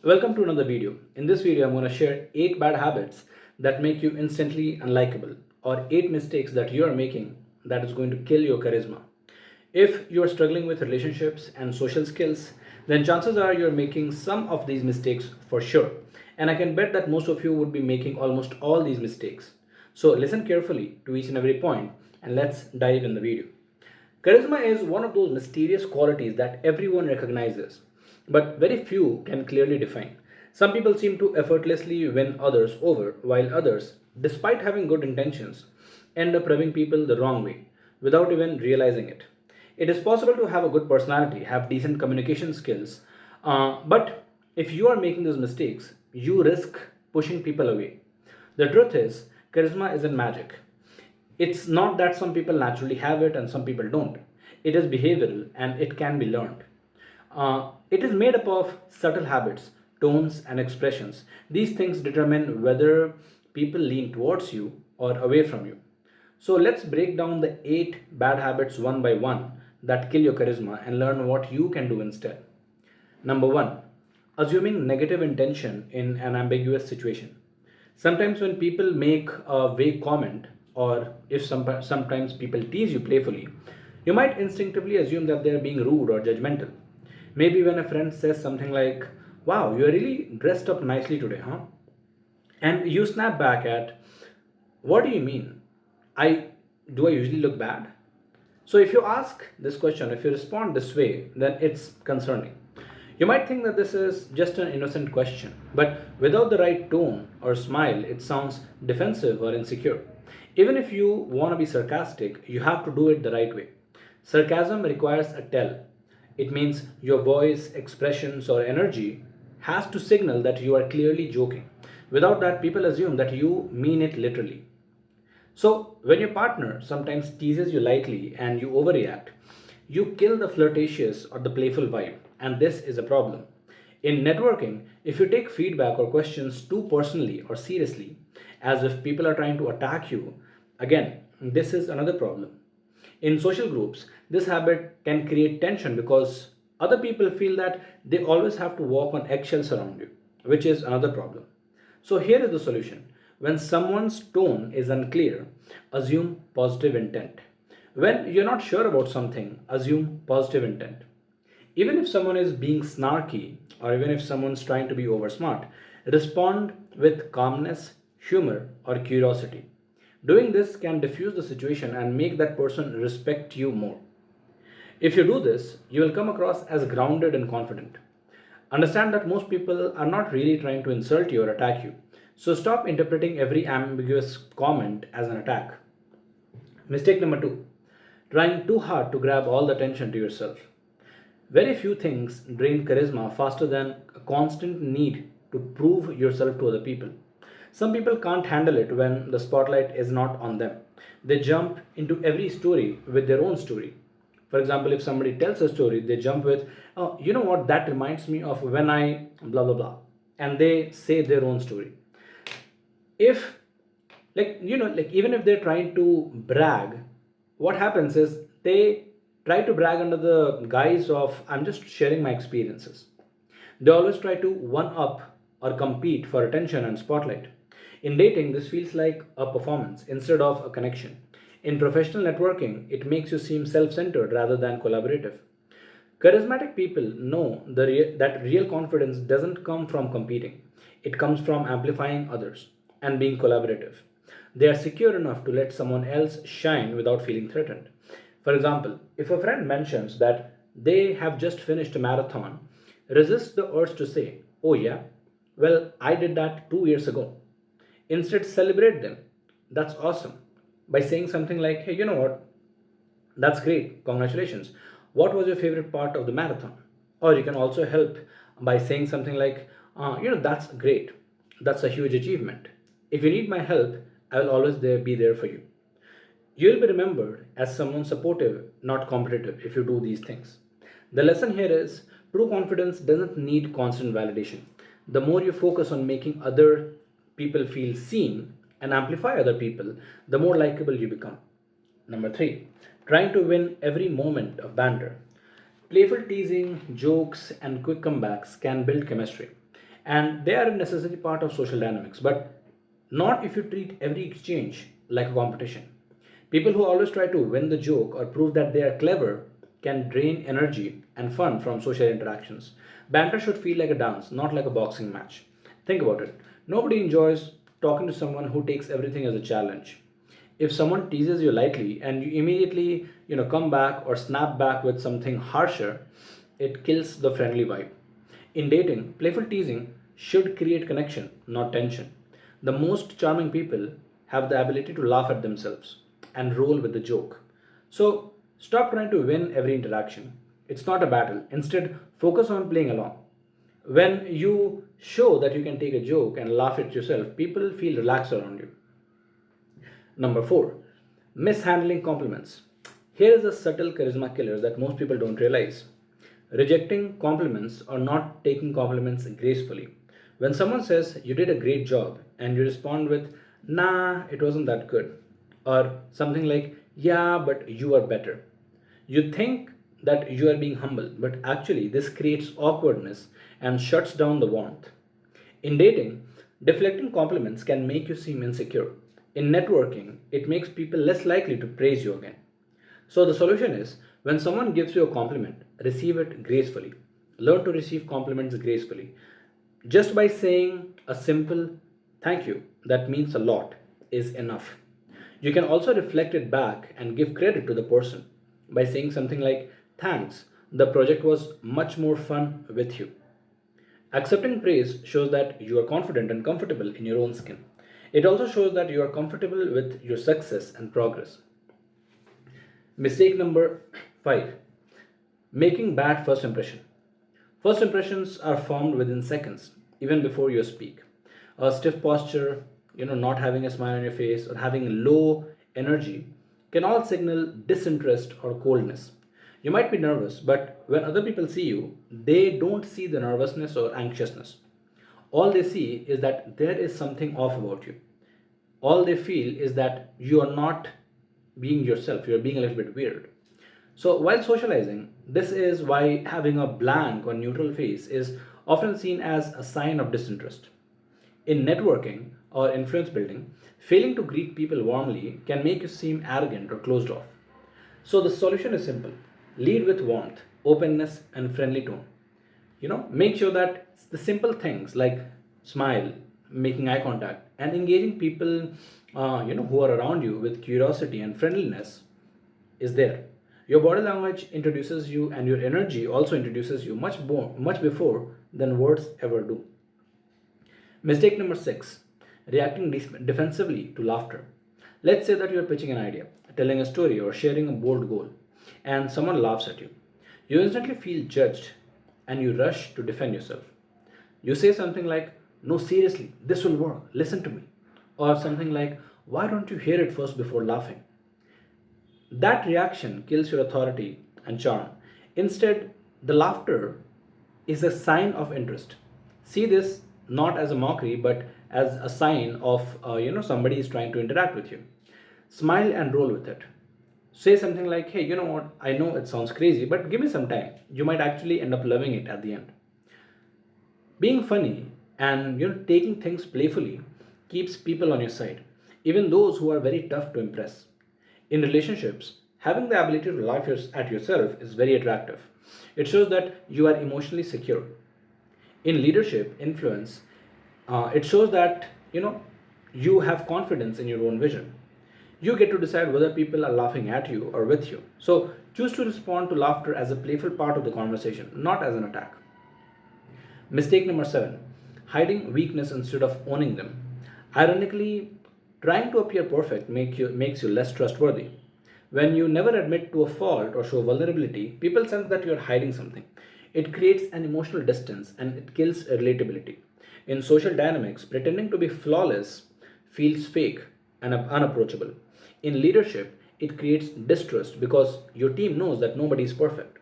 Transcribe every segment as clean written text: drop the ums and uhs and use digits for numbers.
Welcome to another video. In this video, I'm going to share 8 bad habits that make you instantly unlikable, or 8 mistakes that you are making that is going to kill your charisma. If you are struggling with relationships and social skills, then chances are you're making some of these mistakes for sure. And I can bet that most of you would be making almost all these mistakes. So listen carefully to each and every point and let's dive in the video. Charisma is one of those mysterious qualities that everyone recognizes, but very few can clearly define. Some people seem to effortlessly win others over, while others, despite having good intentions, end up rubbing people the wrong way without even realizing it. It is possible to have a good personality, have decent communication skills, but if you are making those mistakes, you risk pushing people away. The truth is, charisma isn't magic. It's not that some people naturally have it and some people don't. It is behavioral and it can be learned. It is made up of subtle habits, tones, and expressions. These things determine whether people lean towards you or away from you. So let's break down the 8 bad habits one by one that kill your charisma and learn what you can do instead. Number 1, assuming negative intention in an ambiguous situation. Sometimes when people make a vague comment, or if sometimes people tease you playfully, you might instinctively assume that they are being rude or judgmental. Maybe when a friend says something like, "Wow, you are really dressed up nicely today, huh?" And you snap back at, "What do you mean? I do I usually look bad?" So if you ask this question, if you respond this way, then it's concerning. You might think that this is just an innocent question, but without the right tone or smile, it sounds defensive or insecure. Even if you want to be sarcastic, you have to do it the right way. Sarcasm requires a tell. It means your voice, expressions, or energy has to signal that you are clearly joking. Without that, people assume that you mean it literally. So, when your partner sometimes teases you lightly and you overreact, you kill the flirtatious or the playful vibe, and this is a problem. In networking, if you take feedback or questions too personally or seriously, as if people are trying to attack you, again, this is another problem. In social groups, this habit can create tension because other people feel that they always have to walk on eggshells around you, which is another problem. So, here is the solution. When someone's tone is unclear, assume positive intent. When you're not sure about something, assume positive intent. Even if someone is being snarky or even if someone's trying to be oversmart, respond with calmness, humor, or curiosity. Doing this can diffuse the situation and make that person respect you more. If you do this, you will come across as grounded and confident. Understand that most people are not really trying to insult you or attack you. So stop interpreting every ambiguous comment as an attack. Mistake number 2, trying too hard to grab all the attention to yourself. Very few things drain charisma faster than a constant need to prove yourself to other people. Some people can't handle it when the spotlight is not on them. They jump into every story with their own story. For example, if somebody tells a story, they jump with, "Oh, you know what, that reminds me of when I blah blah blah," and they say their own story. If even if they're trying to brag, what happens is they try to brag under the guise of, "I'm just sharing my experiences." They always try to one up or compete for attention and spotlight. In dating, this feels like a performance instead of a connection. In professional networking, it makes you seem self-centered rather than collaborative. Charismatic people know that real confidence doesn't come from competing, it comes from amplifying others and being collaborative. They are secure enough to let someone else shine without feeling threatened. For example, if a friend mentions that they have just finished a marathon, resist the urge to say, "Oh, yeah, well, I did that 2 years ago." Instead, celebrate them. "That's awesome." By saying something like, "Hey, you know what? That's great. Congratulations. What was your favorite part of the marathon?" Or you can also help by saying something like, "That's great. That's a huge achievement. If you need my help, I will always be there for you." You will be remembered as someone supportive, not competitive, if you do these things. The lesson here is true confidence doesn't need constant validation. The more you focus on making other people feel seen and amplify other people, the more likable you become. Number 3, trying to win every moment of banter. Playful teasing, jokes, and quick comebacks can build chemistry. and they are a necessary part of social dynamics, but not if you treat every exchange like a competition. People who always try to win the joke or prove that they are clever can drain energy and fun from social interactions. Banter should feel like a dance, not like a boxing match. Think about it. Nobody enjoys talking to someone who takes everything as a challenge. If someone teases you lightly and you immediately, come back or snap back with something harsher, it kills the friendly vibe. In dating, playful teasing should create connection, not tension. The most charming people have the ability to laugh at themselves and roll with the joke. So, stop trying to win every interaction. It's not a battle. Instead, focus on playing along. When you show that you can take a joke and laugh at yourself, people feel relaxed around you. Number four, mishandling compliments. Here is a subtle charisma killer that most people don't realize. Rejecting compliments or not taking compliments gracefully. When someone says you did a great job and you respond with, nah, it wasn't that good, or something like, yeah, but you are better. You think that you are being humble, but actually, this creates awkwardness and shuts down the warmth. In dating, deflecting compliments can make you seem insecure. In networking, it makes people less likely to praise you again. So, the solution is when someone gives you a compliment, receive it gracefully. Learn to receive compliments gracefully. Just by saying a simple thank you that means a lot is enough. You can also reflect it back and give credit to the person by saying something like, thanks, the project was much more fun with you. Accepting praise shows that you are confident and comfortable in your own skin. It also shows that you are comfortable with your success and progress. Mistake number five, making bad first impression. First impressions are formed within seconds, even before you speak. A stiff posture, not having a smile on your face, or having low energy can all signal disinterest or coldness. You might be nervous, but when other people see you, they don't see the nervousness or anxiousness. All they see is that there is something off about you. All they feel is that you are not being yourself, you're being a little bit weird. So, while socializing, this is why having a blank or neutral face is often seen as a sign of disinterest. In networking or influence building, failing to greet people warmly can make you seem arrogant or closed off. So, the solution is simple: lead with warmth, openness, and friendly tone. Make sure that the simple things like smile, making eye contact, and engaging people, who are around you with curiosity and friendliness is there. Your body language introduces you, and your energy also introduces you much before than words ever do. Mistake number six, reacting defensively to laughter. Let's say that you're pitching an idea, telling a story, or sharing a bold goal, and someone laughs at you. You instantly feel judged and you rush to defend yourself. You say something like, no, seriously, this will work, listen to me. Or something like, why don't you hear it first before laughing? That reaction kills your authority and charm. Instead, the laughter is a sign of interest. See this not as a mockery, but as a sign of somebody is trying to interact with you. Smile and roll with it. Say something like, "Hey, you know what? I know it sounds crazy, but give me some time. You might actually end up loving it at the end." Being funny and taking things playfully keeps people on your side, even those who are very tough to impress. In relationships, having the ability to laugh at yourself is very attractive. It shows that you are emotionally secure. In leadership, influence, it shows that you have confidence in your own vision. You get to decide whether people are laughing at you or with you. So choose to respond to laughter as a playful part of the conversation, not as an attack. Mistake number seven, hiding weakness instead of owning them. Ironically, trying to appear perfect makes you less trustworthy. When you never admit to a fault or show vulnerability, people sense that you are hiding something. It creates an emotional distance and it kills relatability. In social dynamics, pretending to be flawless feels fake and unapproachable. In leadership, it creates distrust because your team knows that nobody is perfect.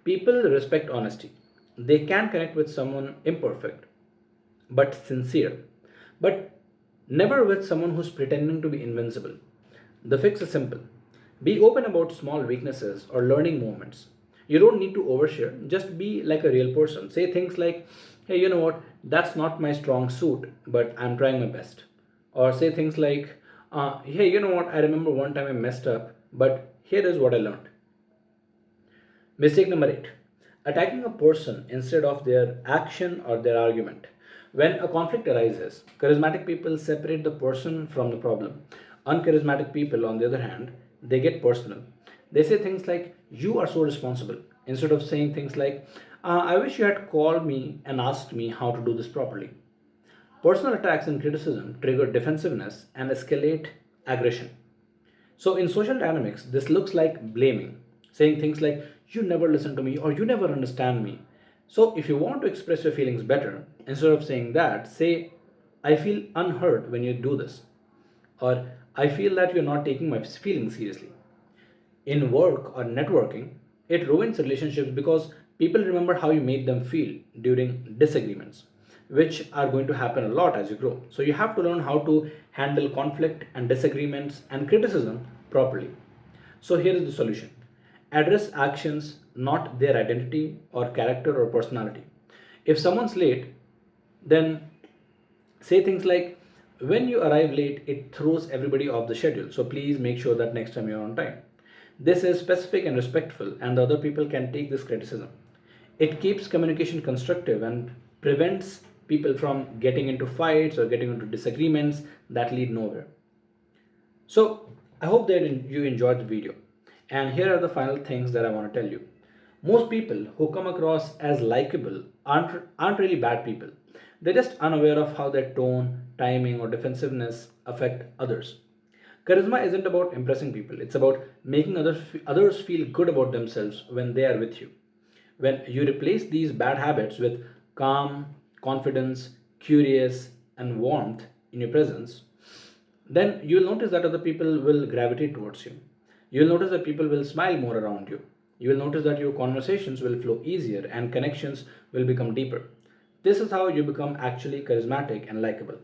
People respect honesty. They can connect with someone imperfect but sincere, but never with someone who's pretending to be invincible. The fix is simple: be open about small weaknesses or learning moments. You don't need to overshare, just be like a real person. Say things like, hey, you know what, that's not my strong suit, but I'm trying my best. Or say things like, hey, you know what, I remember one time I messed up, but here is what I learned. Mistake number 8, attacking a person instead of their action or their argument. When a conflict arises, charismatic people separate the person from the problem. Uncharismatic people, on the other hand, they get personal. They say things like, you are so responsible, instead of saying things like, I wish you had called me and asked me how to do this properly. Personal attacks and criticism trigger defensiveness and escalate aggression. So, in social dynamics, this looks like blaming, saying things like, you never listen to me or you never understand me. So, if you want to express your feelings better, instead of saying that, say, I feel unheard when you do this, or I feel that you're not taking my feelings seriously. In work or networking, it ruins relationships because people remember how you made them feel during disagreements, which are going to happen a lot as you grow. So you have to learn how to handle conflict and disagreements and criticism properly. So here is the solution: address actions, not their identity or character or personality. If someone's late, then say things like, when you arrive late, it throws everybody off the schedule. So please make sure that next time you're on time. This is specific and respectful, and the other people can take this criticism. It keeps communication constructive and prevents people from getting into fights or getting into disagreements that lead nowhere. So, I hope that you enjoyed the video. And here are the final things that I want to tell you. Most people who come across as likable aren't really bad people. They're just unaware of how their tone, timing, or defensiveness affect others. Charisma isn't about impressing people, it's about making others feel good about themselves when they are with you. When you replace these bad habits with calm, confidence, curious, and warmth in your presence, then you'll notice that other people will gravitate towards you. You'll notice that people will smile more around you. You will notice that your conversations will flow easier and connections will become deeper. This is how you become actually charismatic and likable.